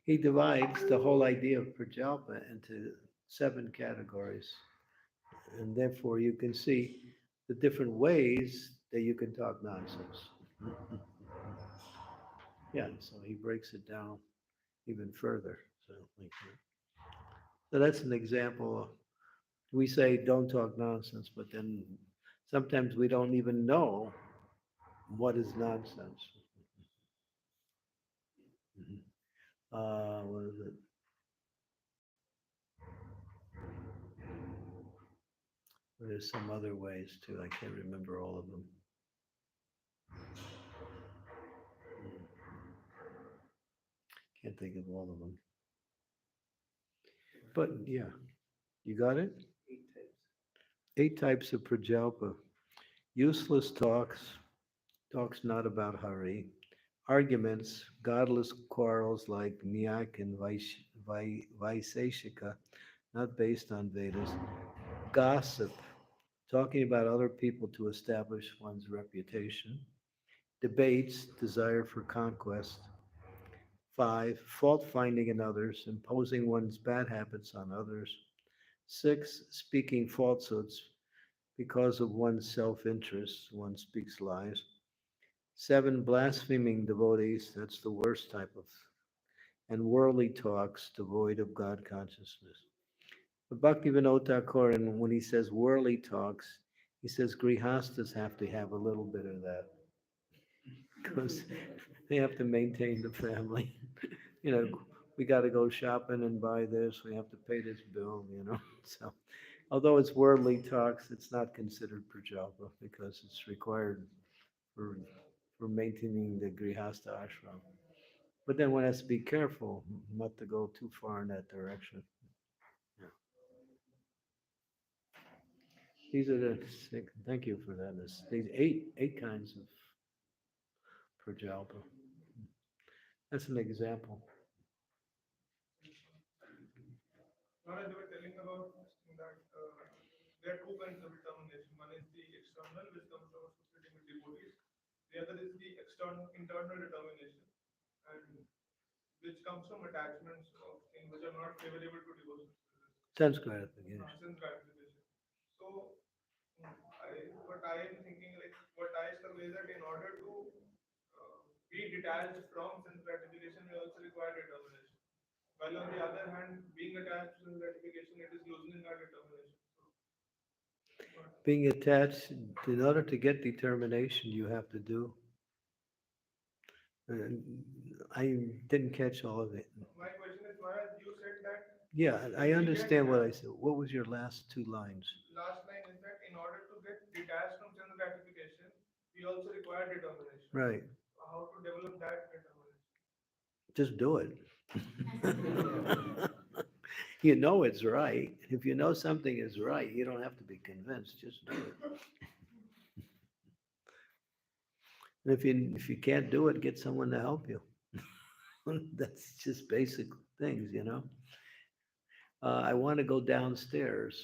He divides the whole idea of Prajalpa into 7 categories. And therefore you can see the different ways that you can talk nonsense. Yeah, so he breaks it down even further. So that's an example. We say don't talk nonsense, but then sometimes we don't even know what is nonsense. What is it? There's some other ways too. I can't remember all of them. Can't think of all of them. But yeah, you got it? 8 types. 8 types of prajalpa. Useless talks, talks not about Hari. Arguments, godless quarrels like Nyak and Vaiseshika, not based on Vedas. Gossip, talking about other people to establish one's reputation. Debates, desire for conquest. 5, fault finding in others, imposing one's bad habits on others. 6, speaking falsehoods because of one's self interest, one speaks lies. 7, blaspheming devotees, that's the worst type of, and worldly talks devoid of God consciousness. But Bhaktivinoda Thakur, and when he says worldly talks, he says grihastas have to have a little bit of that because they have to maintain the family. You know, we got to go shopping and buy this, we have to pay this bill, you know. So, although it's worldly talks, it's not considered prajalpa because it's required for for maintaining the grihasta ashram. But then one has to be careful not to go too far in that direction. Yeah. These are the six, thank you for that. These eight kinds of prajalpa. That's an example. Maharaj, you were telling about that there are two kinds of determination. One is the external, which comes from associating with devotees. The other is the external, internal determination, and which comes from attachments of things which are not favorable to devotion. Sense gratification. Sense gratification. So, what I am thinking, like what I survey that in order to be detached from sense gratification, we also require determination. While on the other hand, being attached to sense gratification, it is loosening our determination. So, Being attached, in order to get determination, you have to do. uh, I didn't catch all of it. my question is, Maharaj, you said that Yeah, I we get understand what I said. What was your last two lines? last line is that in order to get detached from sense gratification, we also require determination. Right. How to develop that determination? Just do it. You know it's right. If you know something is right, you don't have to be convinced. Just do it. And if you can't do it, get someone to help you. That's just basic things, you know. I want to go downstairs,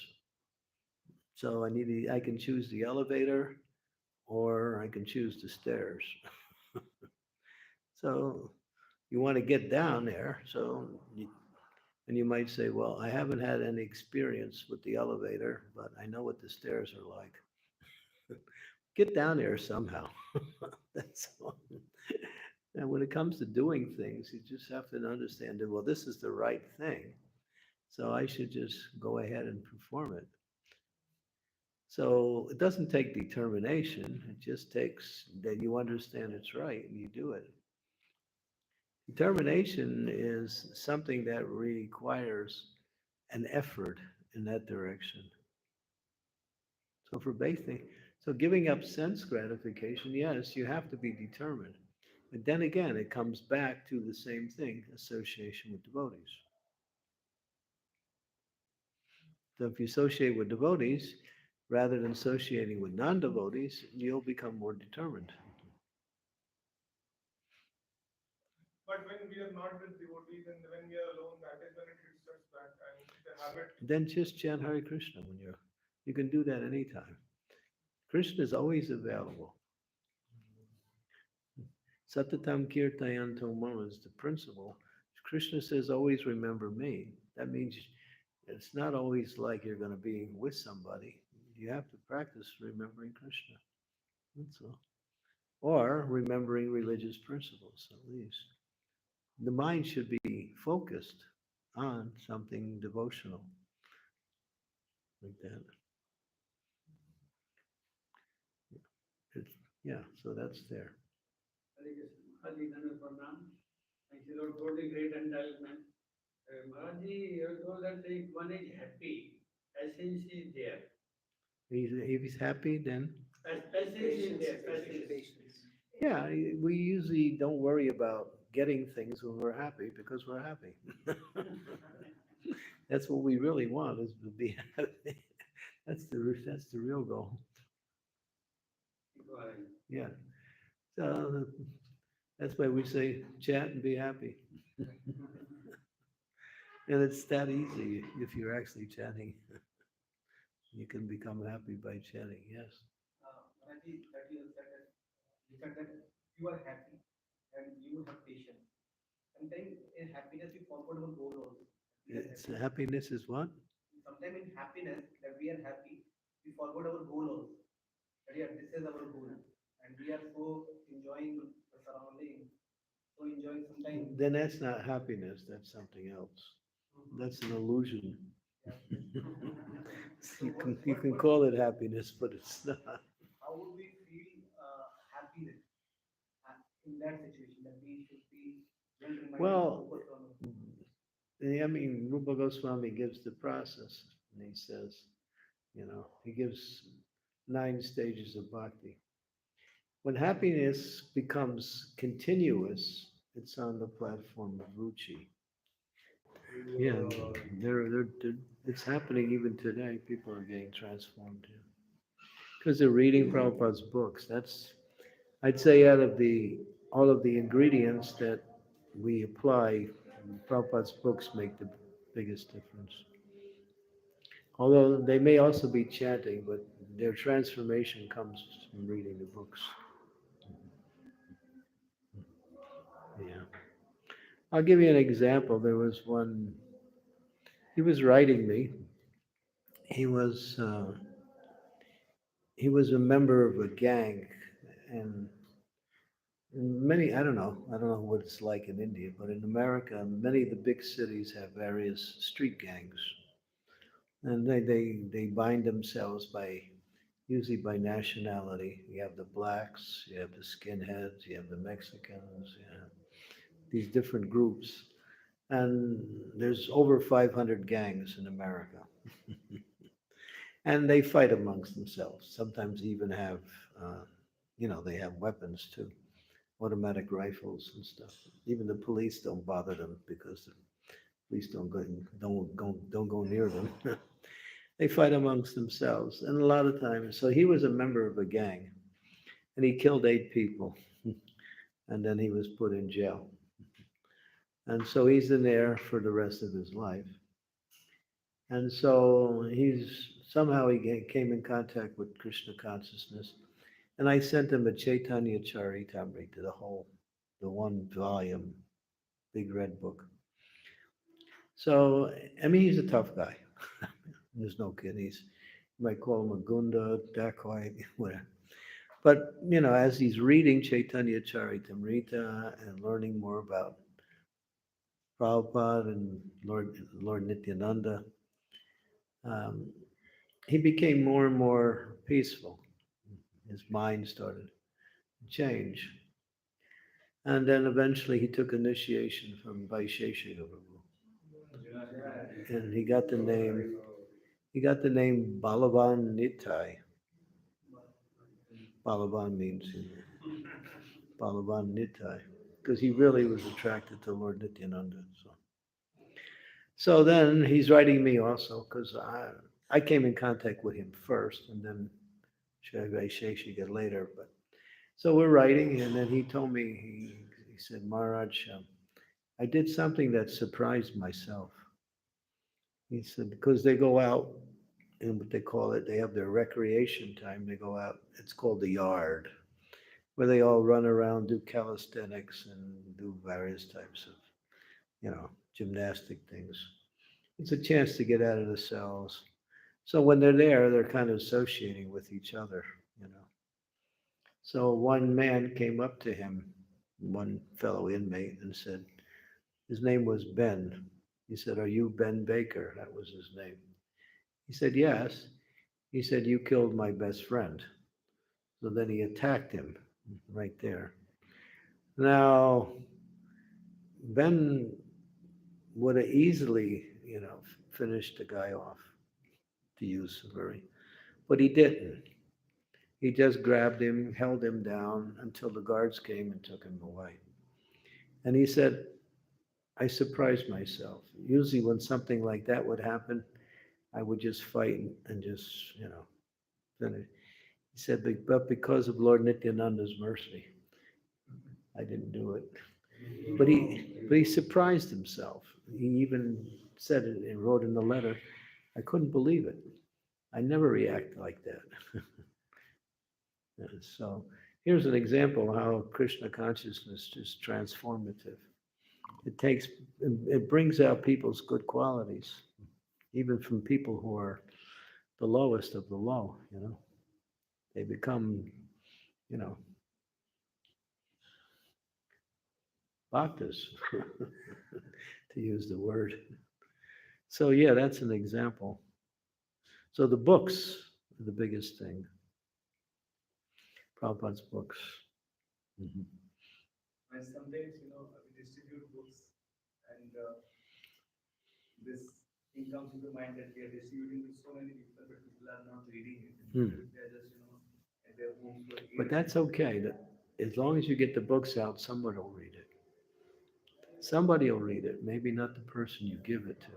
so I can choose the elevator or I can choose the stairs. So you want to get down there, and you might say, well, I haven't had any experience with the elevator, but I know what the stairs are like. Get down there somehow. That's all. And when it comes to doing things, you just have to understand that, well, this is the right thing. So I should just go ahead and perform it. So it doesn't take determination. It just takes that you understand it's right and you do it. Determination is something that requires an effort in that direction. So for basic, so giving up sense gratification, yes, you have to be determined. But then again, it comes back to the same thing, association with devotees. So if you associate with devotees, rather than associating with non-devotees, you'll become more determined. But when we are not with devotees and when we are alone, that is when it hits us back and the habit. Then just chant Hare Krishna when you can do that anytime. Krishna is always available. Satatam Kirtayanto Mama is the principle. Krishna says, always remember me. That means it's not always like you're going to be with somebody. You have to practice remembering Krishna. That's all. Or remembering religious principles, at least. The mind should be focused on something devotional like that. It's, yeah, so that's there. Hare Krishna. Maharaj, Dhanavad Pranam. Thank you, Lord, for the great enlightenment. Maharaj, you have told that if one is happy, essence is there. If he's happy, then Essence is there. Essence. yeah, we usually don't worry about getting things when we're happy because we're happy. That's what we really want is to be happy. That's the real goal. Yeah. So that's why we say chat and be happy. And it's that easy if you're actually chatting. You can become happy by chatting. Yes. Maharaj, you said that you are happy and you have patience. Sometimes in happiness we forget our goal also. We are It's happy. happiness is what? Sometimes in happiness that we are happy, we forgot our goal also. That yeah, this is our goal, and we are so enjoying the surrounding, so enjoying sometimes. Then that's not happiness. That's something else. That's an illusion. Yeah. So You can call it happiness, but it's not. how would we feel happiness in that situation that we should be well reminded to Well, focus on? I mean, Rupa Goswami gives the process, and he says, he gives 9 stages of bhakti. When happiness becomes continuous, it's on the platform of ruchi. Yeah, it's happening even today. People are getting transformed because they're reading Prabhupada's books. I'd say, out of all of the ingredients that we apply, Prabhupada's books make the biggest difference. Although they may also be chanting, but their transformation comes from reading the books. Yeah. I'll give you an example. There was one, he was writing me. He was, uh, he was a member of a gang, and I don't know what it's like in India, but in America, many of the big cities have various street gangs. And they bind themselves usually by nationality. You have the blacks, you have the skinheads, you have the Mexicans, you have these different groups. And there's over 500 gangs in America. And they fight amongst themselves. Sometimes even have, they have weapons too, automatic rifles and stuff. Even the police don't bother them because the police don't go near them. They fight amongst themselves, and a lot of times. So he was a member of a gang, and he killed 8 people, and then he was put in jail. And so he's in there for the rest of his life. And so he came in contact with Krishna consciousness, and I sent him a Chaitanya Charitamrita, the 1 volume, big red book. So, I mean, he's a tough guy. There's no kid. You might call him a gunda, dacoit, whatever. But, as he's reading Chaitanya Charitamrita and learning more about Prabhupada and Lord Nityananda, um, he became more and more peaceful. His mind started to change. And then eventually he took initiation from Vaisheshika Prabhu. And he got the name Balavan Nitai. Balavan means Balavan Nitai, because he really was attracted to Lord Nityananda. So then he's writing me also, because I came in contact with him first, and then Vaisheshika later. But so we're writing, and then he told me, he said, Maharaj, I did something that surprised myself. He said, because they go out and what they call it, they have their recreation time. They go out, it's called the yard, where they all run around, do calisthenics, and do various types of, gymnastic things. It's a chance to get out of the cells. So when they're there, they're kind of associating with each other, you know. So one man came up to him, one fellow inmate, and said, his name was Ben. He said, "Are you Ben Baker?" That was his name. He said, "Yes." He said, "You killed my best friend." So then he attacked him right there. Now, Ben would have easily, finished the guy off, to use a very, but he didn't. He just grabbed him, held him down until the guards came and took him away. And he said, I surprised myself. Usually when something like that would happen, I would just fight and just, finish. He said, but because of Lord Nityananda's mercy, I didn't do it. But he surprised himself. He even said it and wrote in the letter, I couldn't believe it. I never react like that. And so here's an example of how Krishna consciousness is transformative. It brings out people's good qualities, even from people who are the lowest of the low, They become, you know, bhaktas, to use the word. So yeah, that's an example. So the books are the biggest thing. Prabhupada's books. Mhm. And sometimes, we distribute books and this thing comes into mind that we are distributing to so many people, but people are not reading it. They are just, at their homes. But that's okay. As long as you get the books out, somebody will read it. Somebody will read it. Maybe not the person you give it to.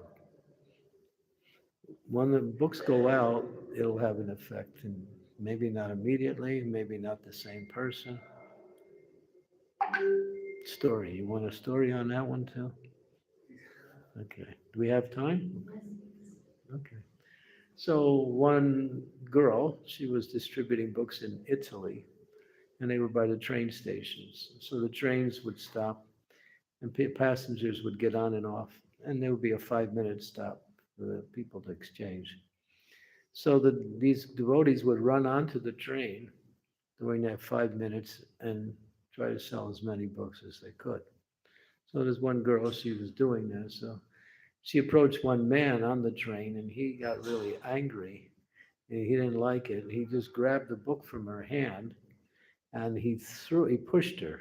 When the books go out, it'll have an effect, and maybe not immediately, maybe not the same person. Story. You want a story on that one too? Okay. Do we have time? Okay. So one girl, she was distributing books in Italy, and they were by the train stations. So the trains would stop, and passengers would get on and off, and there would be a 5-minute stop for the people to exchange. So these devotees would run onto the train during that 5 minutes and try to sell as many books as they could. So there's one girl, she was doing this. So she approached one man on the train, and he got really angry. And he didn't like it. He just grabbed the book from her hand, and he pushed her.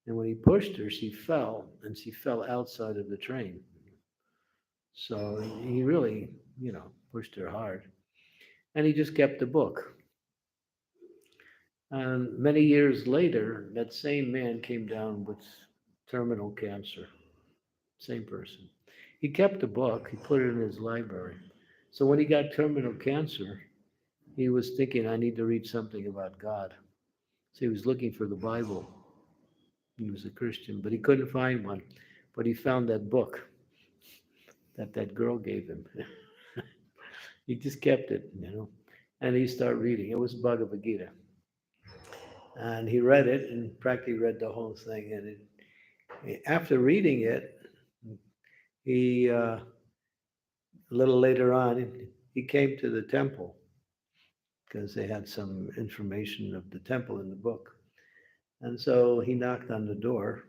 And when he pushed her, she fell, and she fell outside of the train. So he really, pushed her hard. And he just kept the book. And many years later, that same man came down with terminal cancer. Same person. He kept the book, he put it in his library. So when he got terminal cancer, he was thinking, I need to read something about God. So he was looking for the Bible. He was a Christian, but he couldn't find one. But he found that book that girl gave him. He just kept it, and he started reading. It was Bhagavad Gita. And he read it and practically read the whole thing. And after reading it, he, a little later on, he came to the temple because they had some information of the temple in the book. And so he knocked on the door.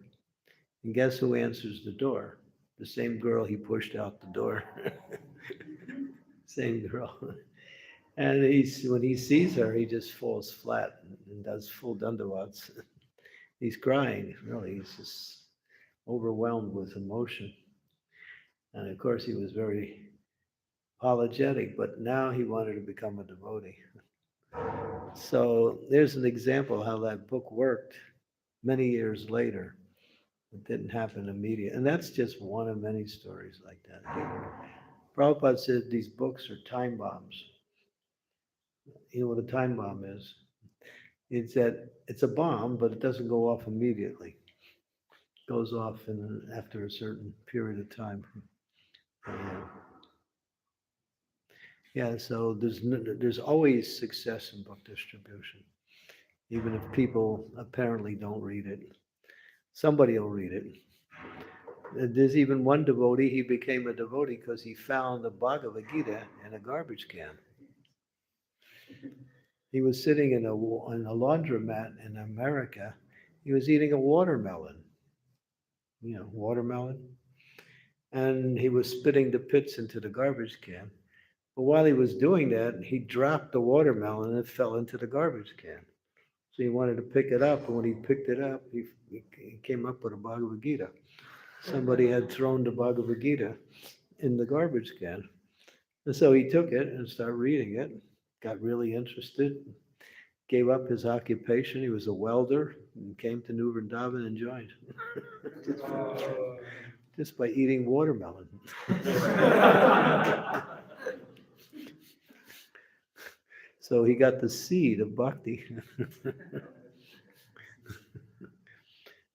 And guess who answers the door? The same girl he pushed out the door. Same girl. And when he sees her, he just falls flat and does full dandavats. He's crying, really. He's just overwhelmed with emotion. And of course, he was very apologetic, but now he wanted to become a devotee. So there's an example how that book worked many years later. It didn't happen immediately. And that's just one of many stories like that. Prabhupada said these books are time bombs. You know what a time bomb is? It's that it's a bomb, but it doesn't go off immediately. It goes off after a certain period of time. Yeah, so there's always success in book distribution, even if people apparently don't read it. Somebody will read it. There's even one devotee, he became a devotee because he found the Bhagavad Gita in a garbage can. He was sitting in a laundromat in America. He was eating a watermelon, watermelon. And he was spitting the pits into the garbage can. But while he was doing that, he dropped the watermelon and it fell into the garbage can. So he wanted to pick it up, and when he picked it up, he came up with a Bhagavad Gita. Somebody had thrown the Bhagavad Gita in the garbage can. And so he took it and started reading it, got really interested, gave up his occupation. He was a welder and came to New Vrindavan and joined. Just by eating watermelon. So he got the seed of bhakti.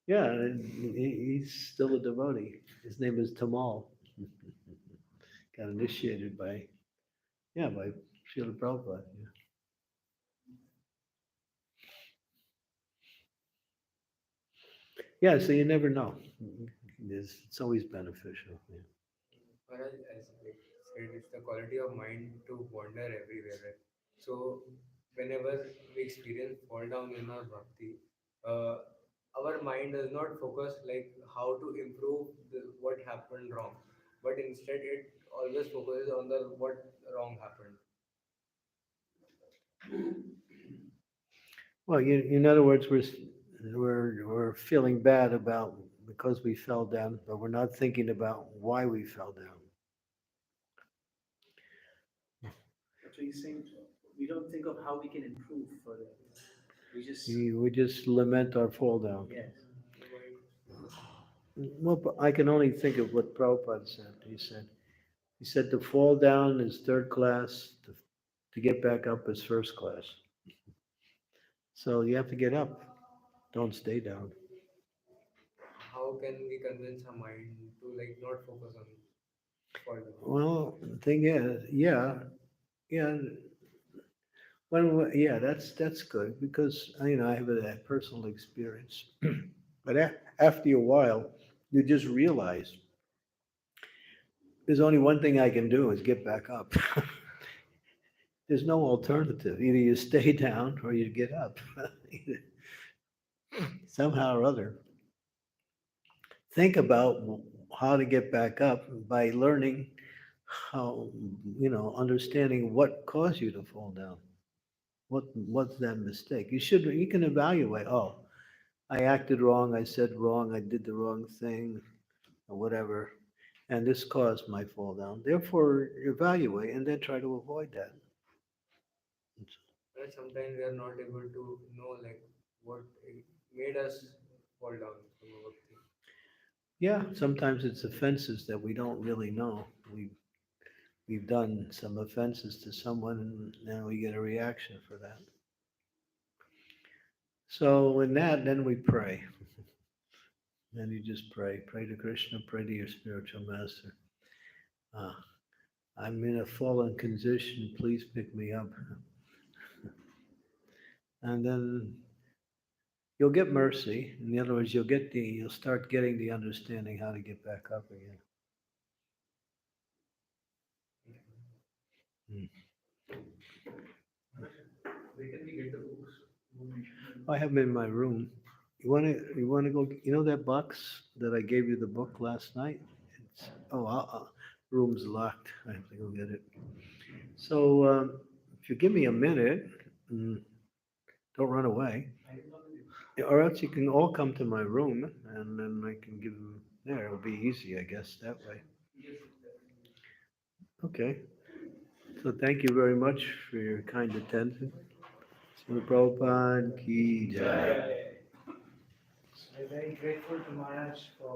Yeah, and he's still a devotee. His name is Tamal. Got initiated by, yeah, by Srila Prabhupada. Yeah. Yeah, so you never know. It's always beneficial. Yeah. Maharaj, as like said, it's the quality of mind to wander everywhere, right? So whenever we experience fall down in our bhakti, uh, our mind does not focus like how to improve what happened wrong, but instead it always focuses on the what wrong happened. Well, in other words, we're feeling bad about because we fell down, but we're not thinking about why we fell down. So he's saying we don't think of how we can improve further. We just We just lament our fall down. yes. Well, but I can only think of what Prabhupada said. He said to fall down is third class, to get back up is first class. So you have to get up. Don't stay down. How can we convince our mind to like not focus on fall down? Well, the thing is, yeah. Yeah, that's good because I have that personal experience. But after a while, you just realize there's only one thing I can do is get back up. There's no alternative. Either you stay down or you get up. Somehow or other. Think about how to get back up by learning how, understanding what caused you to fall down. What's that mistake? You can evaluate, oh, I acted wrong, I said wrong, I did the wrong thing, or whatever, and this caused my fall down. Therefore, evaluate and then try to avoid that. But sometimes we are not able to know like what made us fall down from our bhakti. Yeah, sometimes it's offenses that we don't really know. We've done some offenses to someone and then we get a reaction for that. So in that, then we pray. Then you just pray. Pray to Krishna, pray to your spiritual master. Uh, I'm in a fallen condition, please pick me up. And then you'll get mercy. In other words, you'll start getting the understanding how to get back up again. Hmm. Where can we get the books? I have them in my room. You wanna go, that box that I gave you the book last night? Room's locked. I have to go get it. So, if you give me a minute, mm, don't run away. Or else you can all come to my room and then I can give them there. It'll be easy, I guess, that way. Okay. So thank you very much for your kind attention. Srila Prabhupada ki jai. We're very grateful to Maharaj for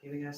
giving us